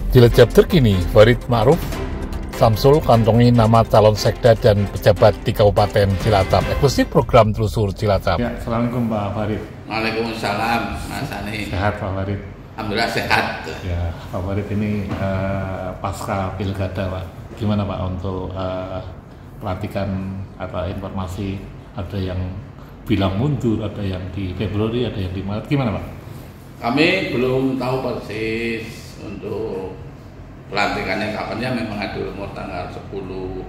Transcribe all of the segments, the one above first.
Cilacap terkini, Farid Ma'ruf Samsul kantongi nama calon sekda dan pejabat di Kabupaten Cilacap. Eksklusif program Telusur Cilacap. Ya, Assalamualaikum Pak Farid. Waalaikumsalam, Mas Ani. Sehat Pak Farid? Alhamdulillah sehat. Ya, Pak Farid ini pasca pilkada Pak. Gimana Pak untuk pelantikan atau informasi? Ada yang bilang mundur, ada yang di Februari, ada yang di Maret. Gimana Pak? Kami belum tahu persis untuk pelantikannya kapannya. Memang ada umur tanggal 10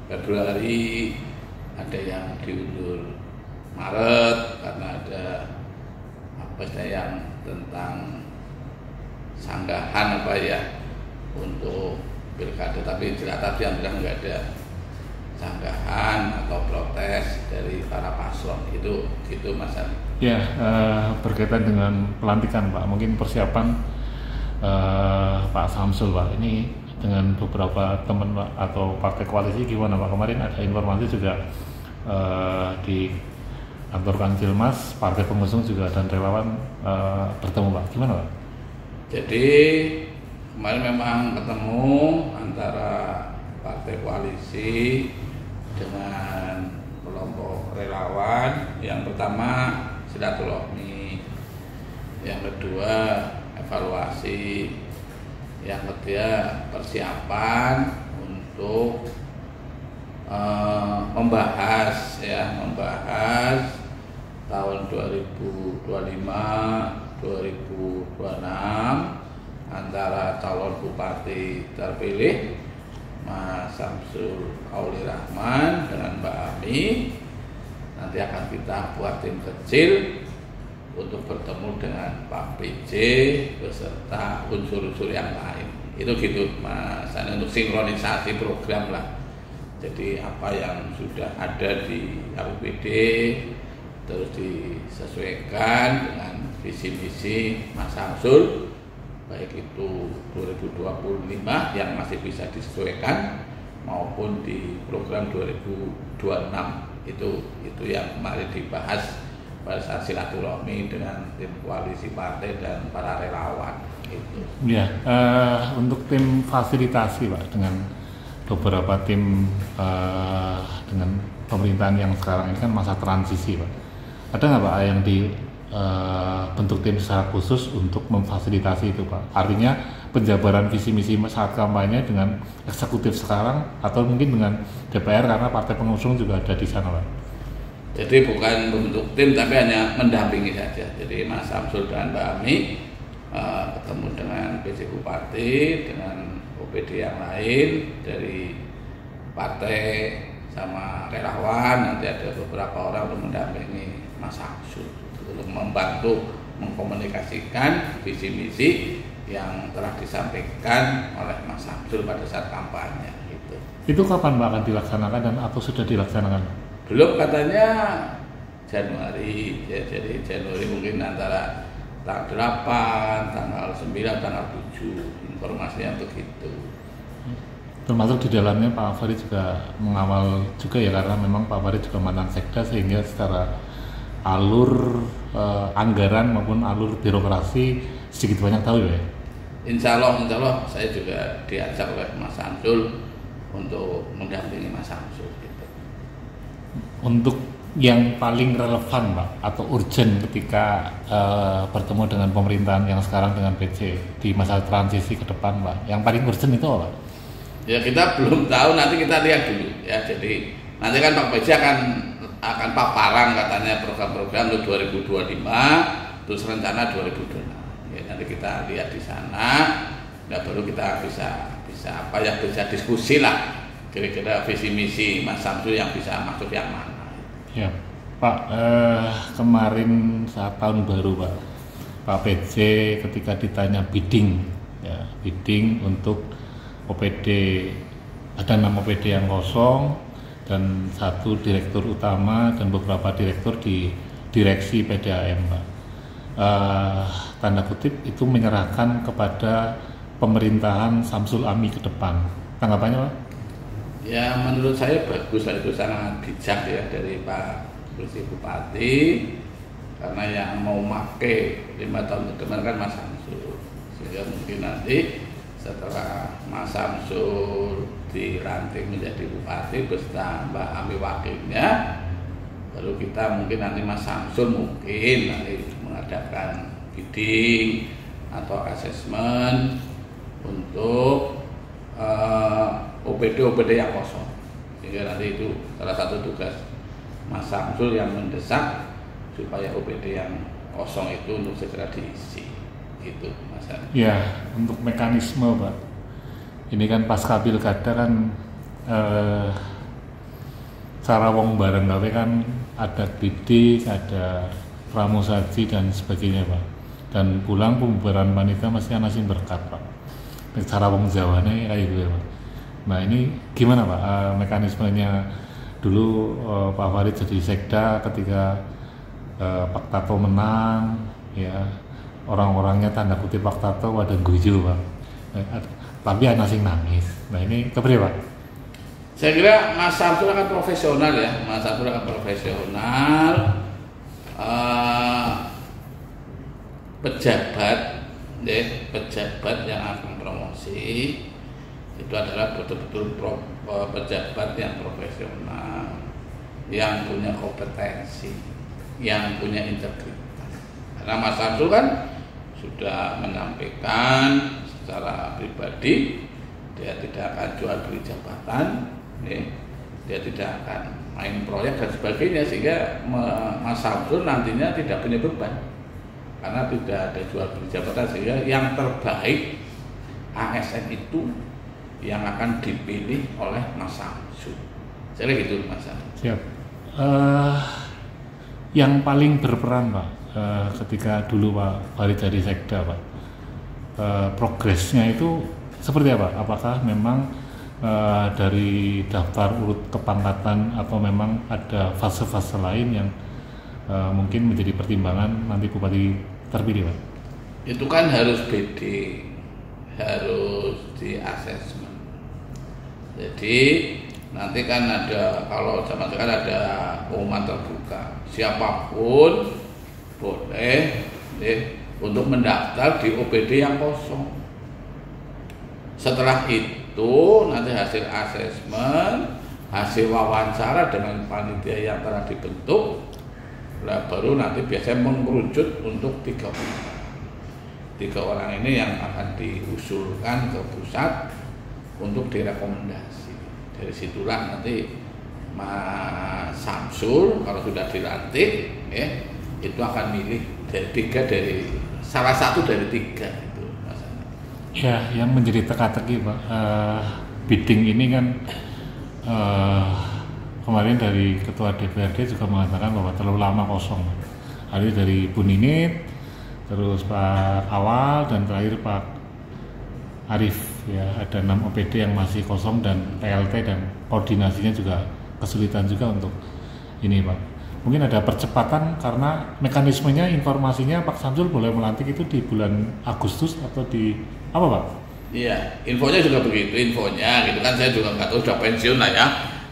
Februari, ada yang diundur Maret karena ada yang tentang sanggahan untuk pilkada, tapi Cilacap yang bilang nggak ada sanggahan atau protes dari para paslon. Itu gitu Mas Ali. Ya, berkaitan dengan pelantikan Pak, mungkin persiapan Pak Samsul Pak, ini dengan beberapa teman Pak atau partai koalisi gimana Pak? Kemarin ada informasi juga di kantor Kansilmas, partai pengusung juga dan relawan bertemu Pak, gimana Pak? Jadi kemarin memang ketemu antara partai koalisi dengan kelompok relawan. Yang pertama silaturahmi, yang kedua evaluasi, yang ketiga persiapan untuk membahas tahun 2025-2026 antara calon bupati terpilih Mas Samsul Aulia Rahman dengan Mbak Ami. Nanti akan kita buat tim kecil untuk bertemu dengan Pak PJ beserta unsur-unsur yang lain. Itu gitu Mas, untuk sinkronisasi program lah. Jadi apa yang sudah ada di APBD terus disesuaikan dengan visi misi Mas Samsul, baik itu 2025 yang masih bisa disesuaikan maupun di program 2026. Itu yang kemarin dibahas pada saat silaturahmi dengan tim koalisi partai dan para relawan. Itu. Ya, untuk tim fasilitasi Pak dengan beberapa tim dengan pemerintahan yang sekarang ini kan masa transisi Pak. Ada nggak Pak yang bentuk tim secara khusus untuk memfasilitasi itu Pak? Artinya penjabaran visi misi saat kampanye dengan eksekutif sekarang atau mungkin dengan DPR karena partai pengusung juga ada di sana Pak? Jadi bukan membentuk tim tapi hanya mendampingi saja. Jadi Mas Samsul dan Mbak Ami ketemu dengan PJ Bupati, dengan OPD yang lain dari partai sama relawan. Nanti ada beberapa orang untuk mendampingi Mas Samsul untuk membantu mengkomunikasikan visi misi yang telah disampaikan oleh Mas Samsul pada saat kampanye. Itu kapan Pak akan dilaksanakan dan atau sudah dilaksanakan? Belum, katanya Januari, ya, jadi Januari mungkin antara tanggal 8, tanggal 9, tanggal 7, informasinya begitu. Termasuk di dalamnya Pak Farid juga mengawal juga ya, karena memang Pak Farid juga mantan sekda sehingga secara alur anggaran maupun alur birokrasi sedikit banyak tahu ya. Insya Allah saya juga diajak oleh Mas Samsul untuk mendampingi Mas Samsul. Untuk yang paling relevan Pak atau urgent ketika bertemu dengan pemerintahan yang sekarang dengan PC di masa transisi ke depan Pak, yang paling urgent itu apa? Ya kita belum tahu, nanti kita lihat dulu ya. Jadi nanti kan Pak PC akan paparan katanya program-program untuk 2025 terus rencana 2026 ya, nanti kita lihat di sana. Nah baru kita bisa diskusi lah kira-kira visi misi Mas Samsul yang bisa masuk yang mana. Ya Pak, kemarin saat tahun baru Pak PJ ketika ditanya bidding untuk OPD, ada 6 OPD yang kosong dan 1 direktur utama dan beberapa direktur di direksi PDAM Pak. Tanda kutip itu menyerahkan kepada pemerintahan Samsul Ami ke depan. Tanggapannya Pak? Ya menurut saya bagus lah, itu sangat bijak ya dari Pak Bupati, karena yang mau make 5 tahun ke depan kan Mas Samsul, sehingga mungkin nanti setelah Mas Samsul dilantik menjadi bupati beserta Mbak Ami wakilnya, baru kita mungkin nanti Mas Samsul mungkin nanti mengadakan bidding atau asesmen untuk OPD yang kosong. Sehingga nanti itu salah satu tugas Mas Samsul yang mendesak supaya OPD yang kosong itu untuk segera diisi. Gitu, Mas. Ya, untuk mekanisme, Pak. Ini kan pasca pilkada kan cara wong bareng gawe kan ada bidik, ada pramusaji dan sebagainya, Pak. Dan pulang pembubaran panitia masih ana sing berkat, Pak. Cara wong Jawane kayak gitu, Pak. Nah, ini gimana, Pak, mekanismenya? Dulu Pak Farid jadi sekda ketika Pak Tato menang, ya. Orang-orangnya tanda kutip Pak Tato pada guyu, Pak. Tapi anak sing nangis. Nah, ini keberapa, Pak? Saya kira Mas Samsul akan profesional ya. Mas Samsul akan profesional. Pejabat yang akan promosi itu adalah betul-betul pejabat yang profesional, yang punya kompetensi, yang punya integritas. Karena Mas Samsul kan sudah menyampaikan secara pribadi dia tidak akan jual beli jabatan, dia tidak akan main proyek dan sebagainya, sehingga Mas Samsul nantinya tidak punya beban karena tidak ada jual beli jabatan, sehingga yang terbaik ASN itu yang akan dipilih oleh Mas Samsul. Jadi gitu, Mas Samsul. Siap. Yang paling berperan, Pak, ketika dulu Pak Farid jadi sekda, Pak, progresnya itu seperti apa? Apakah memang dari daftar urut kepangkatan atau memang ada fase-fase lain yang mungkin menjadi pertimbangan nanti bupati terpilih, Pak? Itu kan harus bidding, harus di asesmen. Jadi nanti kan ada, kalau zaman sekarang ada pengumuman terbuka, siapapun boleh untuk mendaftar di OPD yang kosong. Setelah itu nanti hasil asesmen, hasil wawancara dengan panitia yang telah dibentuk, baru nanti biasanya mengerucut untuk 3 orang. 3 orang ini yang akan diusulkan ke pusat untuk direkomendasi. Dari situlah nanti Mas Samsul kalau sudah dilantik, itu akan milih dari salah satu dari 3 itu, Mas. Ya, yang menjadi teka-teki, Pak, bidding ini kan kemarin dari Ketua DPRD juga mengatakan bahwa terlalu lama kosong. Ada dari Bu Ninit, terus Pak Awal, dan terakhir Pak Arif, ya, ada 6 OPD yang masih kosong dan PLT dan koordinasinya juga kesulitan juga untuk ini, Pak. Mungkin ada percepatan karena mekanismenya, informasinya Pak Samsul boleh melantik itu di bulan Agustus atau di apa, Pak? Iya, infonya juga begitu, infonya gitu kan, saya juga nggak tahu, sudah pensiun lah ya,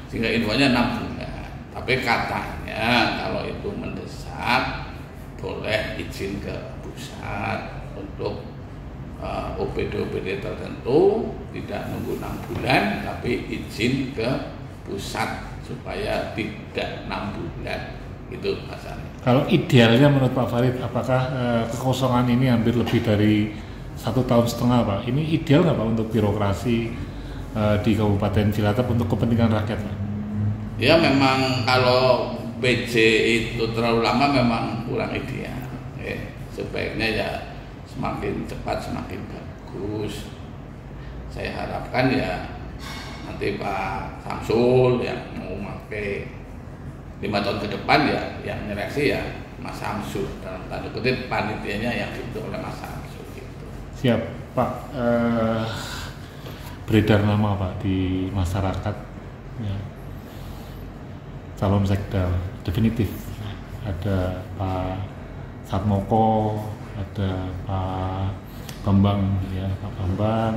sehingga infonya 6 bulan. Tapi katanya kalau itu mendesak boleh izin ke pusat untuk OPD tertentu, tidak nunggu 6 bulan, tapi izin ke pusat supaya tidak 6 bulan, gitu, Mas. Kalau idealnya menurut Pak Farid, apakah kekosongan ini hampir lebih dari 1,5 tahun, Pak? Ini ideal nggak, Pak, untuk birokrasi di Kabupaten Cilacap untuk kepentingan rakyat, Pak? Ya, memang kalau BJ itu terlalu lama memang kurang ideal. Sebaiknya ya semakin cepat semakin bagus. Saya harapkan ya nanti Pak Samsul yang mau pakai 5 tahun ke depan ya yang nyeleksi ya Mas Samsul, dalam tanda kutip panitianya yang dibentuk oleh Mas Samsul gitu. Siap, Pak. Beredar nama, Pak, di masyarakat, ya, calon sekda definitif. Ada Pak Satmoko, ada Pak Bambang, ya, Pak Bambang,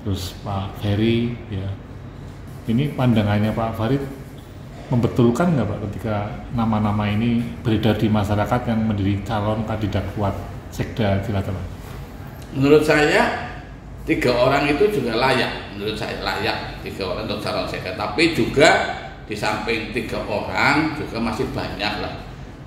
terus Pak Ferry, ya. Ini pandangannya Pak Farid membetulkan nggak, Pak, ketika nama-nama ini beredar di masyarakat yang menjadi calon kandidat kuat sekda Cilacap? Menurut saya 3 orang itu juga layak, menurut saya layak 3 orang untuk calon sekda. Tapi juga di samping 3 orang juga masih banyak lah,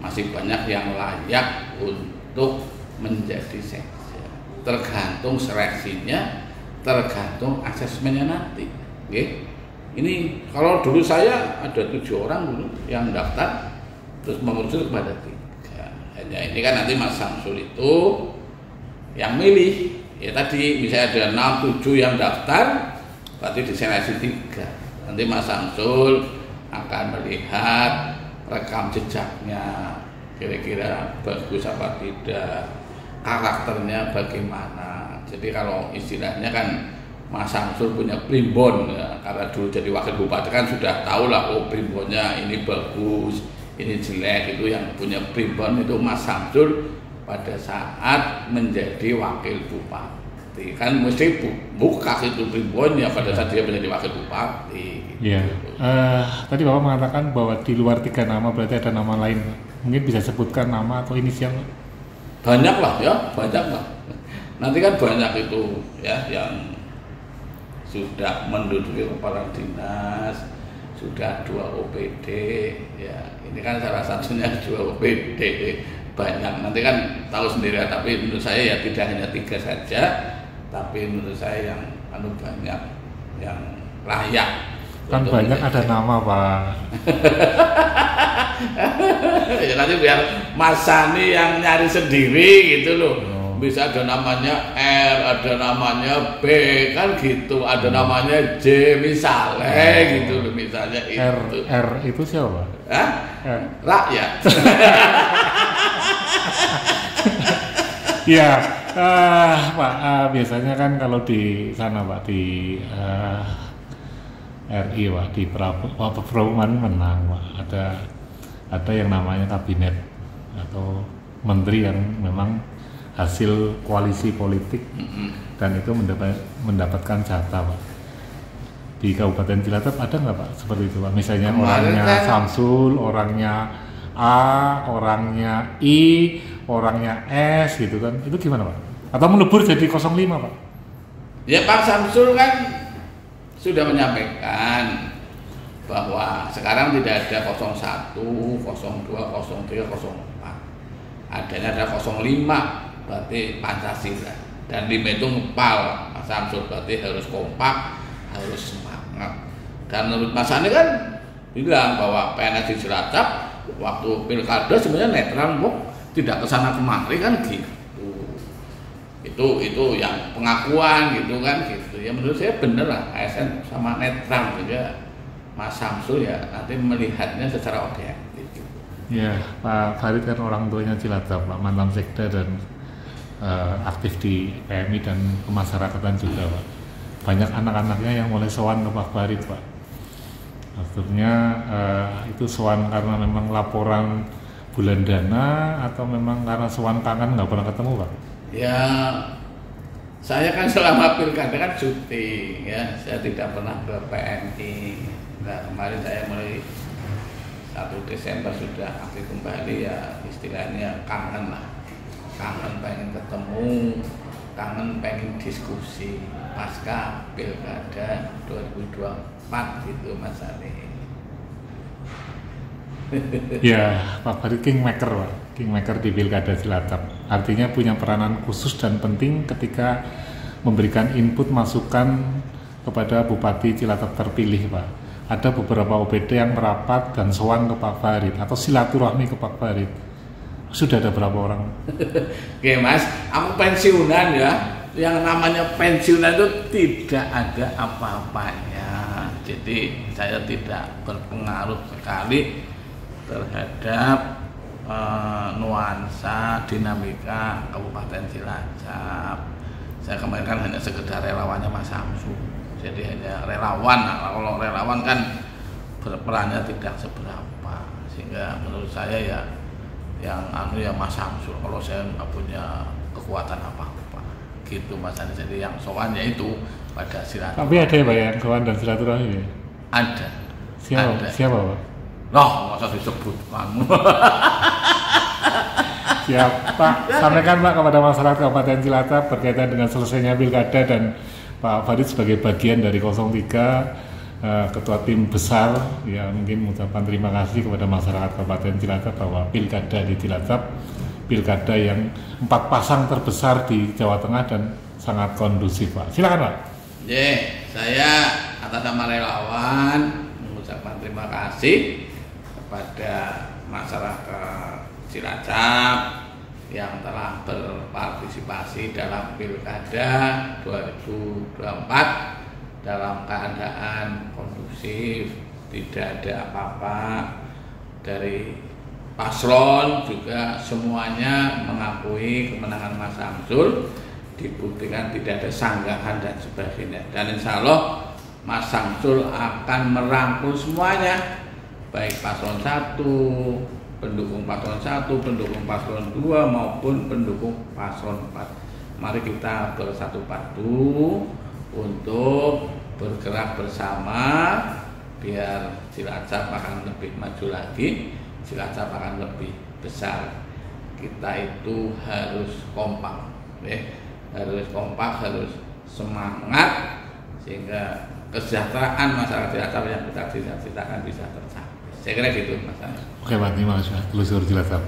masih banyak yang layak untuk menjadi sekda. Tergantung seleksinya, tergantung asesmennya nanti. Oke. Ini kalau dulu saya ada 7 orang dulu yang daftar, terus mengusul kepada 3. Hanya ini kan nanti Mas Samsul itu yang milih. Ya tadi misalnya ada 6, 7 yang daftar, berarti diseleksi 3. Nanti Mas Samsul akan melihat rekam jejaknya, kira-kira bagus apa tidak, karakternya bagaimana. Jadi kalau istilahnya kan Mas Samsul punya primbon ya, karena dulu jadi wakil bupati kan sudah tahu lah, oh primbonnya ini bagus, ini jelek. Itu yang punya primbon itu Mas Samsul pada saat menjadi wakil bupati, kan mesti buka itu primbonnya pada saat dia menjadi wakil bupati. Iya. Tadi Bapak mengatakan bahwa di luar 3 nama berarti ada nama lain. Mungkin bisa sebutkan nama atau inisial? Banyak lah ya, banyak lah. Nanti kan banyak itu ya yang sudah menduduki kepala dinas, sudah 2 OPD ya. Ini kan salah satunya 2 OPD. Banyak, nanti kan tahu sendiri. Tapi menurut saya ya tidak hanya 3 saja, tapi menurut saya yang banyak yang layak. Kan banyak ada nama Pak. Ya nanti biar Mas Sani yang nyari sendiri gitu loh. Bisa ada namanya R, ada namanya B, kan gitu, ada namanya J misalnya gitu loh, misalnya itu. R itu siapa? Hah? Rakyat. Ya, Pak, biasanya kan kalau di sana Pak, di RI Pak, di Prabowo menang Pak, ada yang namanya kabinet atau menteri yang memang hasil koalisi politik dan itu mendapatkan jatah Pak. Di Kabupaten Cilacap ada nggak Pak seperti itu Pak? Misalnya orangnya kan Samsul, orangnya A, orangnya I, orangnya S gitu kan? Itu gimana Pak? Atau melebur jadi 05 Pak? Ya Pak Samsul kan sudah menyampaikan bahwa sekarang tidak ada 01, 02, 03, 04. Adanya ada 05. Berarti Pancasila, dan 5 itu ngepal. Mas Samsul berarti harus kompak, harus semangat. Dan menurut Mas Sani kan bilang bahwa PNS di Cilacap waktu pilkada sebenarnya netral, tidak kesana kemari kan gitu. Itu yang pengakuan gitu kan gitu. Ya menurut saya bener lah, ASN sama netral juga. Mas Samsul ya nanti melihatnya secara objektif. Ya, Pak Farid kan orang tuanya Cilacap, Pak, mantan sekda dan aktif di PMI dan kemasyarakatan juga Pak. Banyak anak-anaknya yang mulai sowan ke Pak Farid Pak. Akhirnya itu sowan karena memang laporan bulan dana atau memang karena sowan kangen nggak pernah ketemu Pak? Ya saya kan selama pilkada kan syuting ya, saya tidak pernah ke PMI. Nah, kemarin saya mulai 1 Desember sudah aktif kembali ya, istilahnya kangen lah. Kangen pengen ketemu, kangen pengen diskusi pasca pilkada 2024 gitu Mas Ali. Ya, Pak Farid kingmaker Pak, kingmaker di pilkada Cilacap. Artinya punya peranan khusus dan penting ketika memberikan input masukan kepada Bupati Cilacap terpilih Pak. Ada beberapa OPD yang merapat dan sowan ke Pak Farid atau silaturahmi ke Pak Farid. Sudah ada berapa orang? Oke Mas, aku pensiunan ya. Yang namanya pensiunan itu tidak ada apa-apanya. Jadi saya tidak berpengaruh sekali terhadap nuansa dinamika Kabupaten Cilacap. Saya kemarin kan hanya sekedar relawannya Mas Samsul. Jadi hanya relawan. Nah, kalau relawan kan berperannya tidak seberapa. Sehingga menurut saya ya yang ya Mas Samsul, kalau saya nggak punya kekuatan apa-apa gitu Mas Anies. Jadi yang sowannya itu pada silaturahmi. Tapi ada ya Pak yang sowan dan silaturahmi? Ada. Siapa Pak? Loh, nggak usah disebut kamu. Ya Pak, sampaikan Pak kepada masyarakat Kabupaten Cilacap berkaitan dengan selesainya pilkada dan Pak Farid sebagai bagian dari 03 ketua tim besar ya mungkin mengucapkan terima kasih kepada masyarakat Kabupaten Cilacap bahwa pilkada di Cilacap pilkada yang 4 pasang terbesar di Jawa Tengah dan sangat kondusif Pak. Silakan Pak. Saya atas nama relawan mengucapkan terima kasih kepada masyarakat Cilacap yang telah berpartisipasi dalam pilkada 2024 dalam keadaan kondusif, tidak ada apa-apa. Dari paslon juga semuanya mengakui kemenangan Mas Samsul, dibuktikan tidak ada sanggahan dan sebagainya. Dan insya Allah Mas Samsul akan merangkul semuanya, baik paslon 1, pendukung paslon 1, pendukung paslon 2 maupun pendukung paslon 4. Mari kita bersatu padu untuk bergerak bersama biar Cilacap akan lebih maju lagi, Cilacap akan lebih besar. Kita itu harus kompak, harus semangat sehingga kesejahteraan masyarakat Cilacap yang kita cita-citakan bisa tercapai. Saya kira gitu Mas. Oke Pak, terima kasih. Telusur Cilacap.